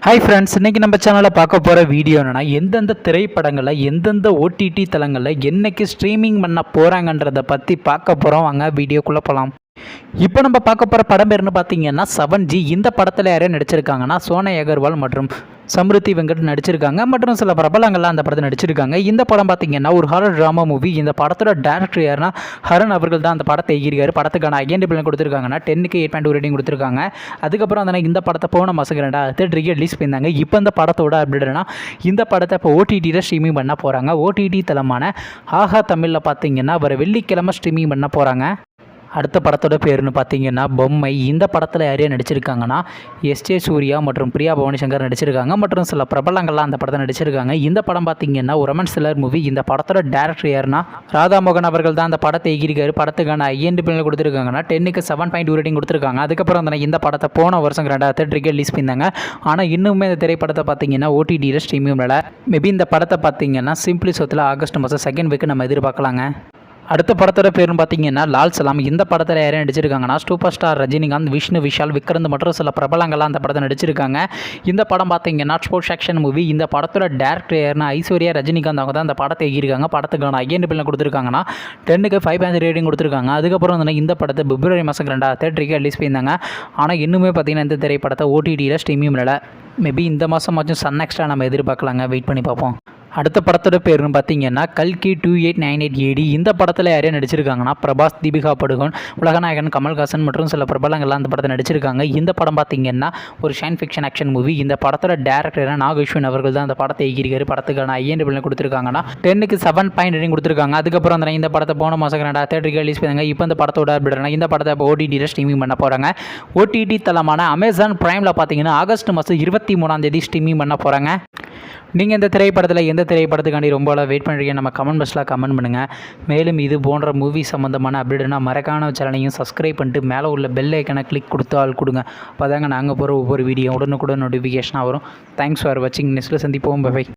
Hi friends, இன்றைக்கி நம்ம சேனலில் பார்க்க போகிற வீடியோ என்னென்னா, எந்தெந்த திரைப்படங்களில் எந்தெந்த ஓடிடி தளங்களில் என்றைக்கு ஸ்ட்ரீமிங் பண்ண போகிறாங்கன்றதை பற்றி பார்க்க போகிறோம். வாங்க வீடியோக்குள்ளே போகலாம். இப்போ நம்ம பார்க்க போகிற படம் பேர்னு பார்த்தீங்கன்னா 7G. இந்த படத்தில் யாரையும் நடிச்சிருக்காங்கன்னா சோனை அகர்வால் மற்றும் சம்ருத்தி வெங்கட் நடிச்சிருக்காங்க மற்றும் சில பிரபலங்கள்லாம் அந்த படத்தை நடிச்சிருக்காங்க. இந்த படம் பார்த்தீங்கன்னா ஒரு ஹாரர் ட்ராமா மூவி. இந்த படத்தோட டேரக்டர் யாருன்னா ஹரன் அவர்கள் தான் அந்த படத்தை எழுதியிருக்காரு. படத்துக்கான IMDb கொடுத்துருக்காங்கன்னா 10க்கு 8.2 ரேட்டிங் கொடுத்துருக்காங்க. அதுக்கப்புறம் அந்த இந்த படத்தை போன மாதம் 2 ரிலீஸ் பண்ணியிருந்தாங்க. இப்போ இந்த படத்தோட அப்டேட்னா இந்த படத்தை இப்போ OTTயில் ஸ்ட்ரீமிங் பண்ண போகிறாங்க. OTT தளமான ஆஹா தமிழில் பார்த்தீங்கன்னா வர வெள்ளிக்கிழமை ஸ்ட்ரீமிங் பண்ண போகிறாங்க. அடுத்த படத்தோட பேருன்னு பார்த்தீங்கன்னா பொம்மை. இந்த படத்தில் யாரையா நடிச்சிருக்காங்கன்னா SJ சூர்யா மற்றும் பிரியா பவானி சங்கர் நடிச்சிருக்காங்க மற்றும் சில பிரபலங்கள்லாம் அந்த படத்தை நடிச்சிருக்காங்க. இந்த படம் பார்த்தீங்கன்னா ஒரு ரொமான்ஸ் த்ரில்லர் மூவி. இந்த படத்தோட டேரக்டர் யாருன்னா ராதாமோகன் அவர்கள் தான் அந்த படத்தை எழுதியிருக்காரு. படத்துக்கான IMDb கொடுத்துருக்காங்கன்னா 10க்கு 7.2 ரேட்டிங் கொடுத்துருக்காங்க. அதுக்கப்புறம் இந்த படத்தை போன வருஷம் 2 ரிலீஸ் பண்ணியிருந்தாங்க. ஆனால் இன்னுமே இந்த திரைப்படத்தை பார்த்தீங்கன்னா OTTயில் ஸ்ட்ரீமிங் பண்ணல. மேபி இந்த படத்தை பார்த்தீங்கன்னா சிம்பிளி சொத்தில் ஆகஸ்ட் மாதம் 2nd வீக் நம்ம எதிர்பார்க்கலாங்க. அடுத்த படத்தோட பேருன்னு பார்த்தீங்கன்னா லால் சலாம். இந்த படத்தில் யாரையும் நடிச்சிருக்காங்கன்னா சூப்பர் ஸ்டார் ரஜினிகாந்த், விஷ்ணு விஷால், விக்ரந்த் மற்றும் சில பிரபலங்கள்லாம் அந்த படத்தை நடிச்சிருக்காங்க. இந்த படம் பார்த்தீங்கன்னா ஸ்போர்ட்ஸ் ஆக்ஷன் மூவி. இந்த படத்தோட டேரக்டர் யாருன்னா ஐஸ்வர்யா ரஜினிகாந்த். அவங்க தான் அந்த படத்தை எழுதியிருக்காங்க. படத்துக்கான IMDb கொடுத்துருக்காங்கன்னா 10க்கு 5.5 ரேட்டிங் கொடுத்துருக்காங்க. அதுக்கப்புறம் இந்த படத்தை பிப்ரவரி மாதம் 2 ரிலீஸ் பண்ணியிருந்தாங்க. ஆனால் இன்னுமே பார்த்தீங்கன்னா இந்த திரைப்படத்தை OTTயில் ஸ்ட்ரீமிங் பண்ணல. மேபி இந்த மாதமாச்சும் சன் நெக்ஸ்ட்டாக நம்ம எதிர்பார்க்கலாங்க. வெயிட் பண்ணி பார்ப்போம். அடுத்த படத்தோட பேருன்னு பார்த்தீங்கன்னா கல்கி 2898 AD. இந்த படத்தில் யாரையும் நடிச்சிருக்காங்கன்னா பிரபாஸ், தீபிகா படுகோன், உலகநாயகன் கமல்ஹாசன் மற்றும் சில பிரபலங்கள்லாம் அந்த படத்தை நடிச்சிருக்காங்க. இந்த படம் பார்த்தீங்கன்னா ஒரு சயின்ஸ் ஃபிக்ஷன் ஆக்ஷன் மூவி. இந்த படத்தோட டேரக்டர் நாகேஸ்வன் அவர்கள் தான் அந்த படத்தை எழுதியிருக்காரு. படத்துக்கான IMDb கொடுத்துருக்காங்கன்னா 10க்கு 7.2 கொடுத்துருக்காங்க. அதுக்கப்புறம் இந்த படத்தை போன மாதம் 2 ரிலீஸ் பண்ணாங்க. இப்போ இந்த படத்தோட அப்டேட்னா இந்த படத்தை இப்போ OTTயில் ஸ்ட்ரீமிங் பண்ண போகிறாங்க. OTT தளமான அமேசான் பிரைமில் பார்த்தீங்கன்னா ஆகஸ்ட் மாதம் 23 ஸ்ட்ரீமிங் பண்ண போகிறாங்க. நீங்கள் இந்த திரைப்படத்தில் எந்த திரைப்படத்துக்காண்டி ரொம்ப வெயிட் பண்ணுறீங்க நம்ம கமெண்ட் பாக்ஸில் கமெண்ட் பண்ணுங்கள். மேலும் இது போன்ற மூவி சம்மந்தமான அப்டேட்னா மறக்காம சேனலையும் சப்ஸ்கிரைப் பண்ணிட்டு மேலே உள்ள பெல் ஐக்கனை கிளிக் கொடுங்க. அப்போ தாங்க நாங்கள் போகிற ஒவ்வொரு வீடியோ உடனுக்குடன் நோட்டிஃபிகேஷனாக வரும். தேங்க்ஸ் ஃபார் வாட்சிங். நெக்ஸ்ட்டில் சந்திப்போம். பை.